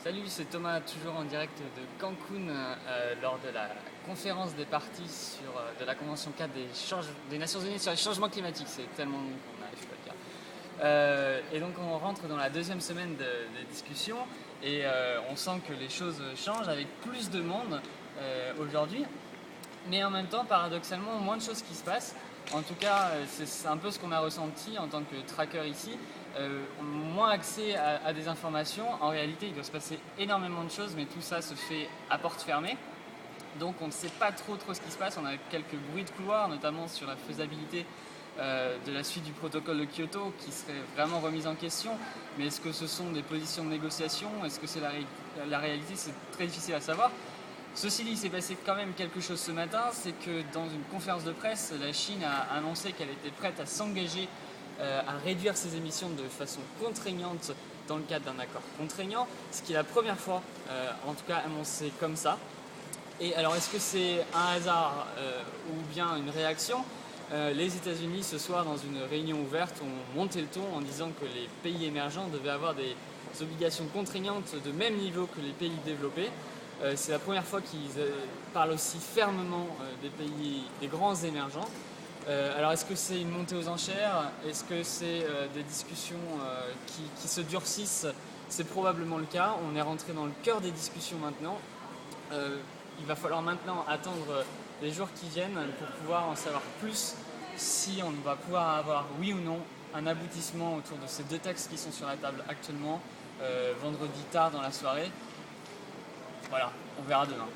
Salut, c'est Thomas, toujours en direct de Cancun lors de la conférence des parties de la Convention 4 des Nations Unies sur les changements climatiques. C'est tellement long qu'on n'arrive pas à le dire. Et donc on rentre dans la deuxième semaine des discussions et on sent que les choses changent avec plus de monde aujourd'hui. Mais en même temps, paradoxalement, moins de choses qui se passent. En tout cas, c'est un peu ce qu'on a ressenti en tant que tracker ici. Moins accès à des informations. En réalité, il doit se passer énormément de choses, mais tout ça se fait à porte fermée. Donc on ne sait pas trop ce qui se passe. On a quelques bruits de couloir, notamment sur la faisabilité de la suite du protocole de Kyoto qui serait vraiment remise en question. Mais est-ce que ce sont des positions de négociation? Est-ce que c'est la réalité? C'est très difficile à savoir. Ceci dit, il s'est passé quand même quelque chose ce matin, c'est que dans une conférence de presse, la Chine a annoncé qu'elle était prête à s'engager à réduire ses émissions de façon contraignante dans le cadre d'un accord contraignant, ce qui est la première fois, en tout cas annoncé comme ça. Et alors, est-ce que c'est un hasard ou bien une réaction? Les États-Unis, ce soir, dans une réunion ouverte, ont monté le ton en disant que les pays émergents devaient avoir des obligations contraignantes de même niveau que les pays développés. C'est la première fois qu'ils parlent aussi fermement des grands émergents. Alors est-ce que c'est une montée aux enchères? Est-ce que c'est des discussions qui se durcissent? C'est probablement le cas. On est rentré dans le cœur des discussions maintenant. Il va falloir maintenant attendre les jours qui viennent pour pouvoir en savoir plus si on va pouvoir avoir, oui ou non, un aboutissement autour de ces deux textes qui sont sur la table actuellement, vendredi tard dans la soirée. Voilà, on verra demain.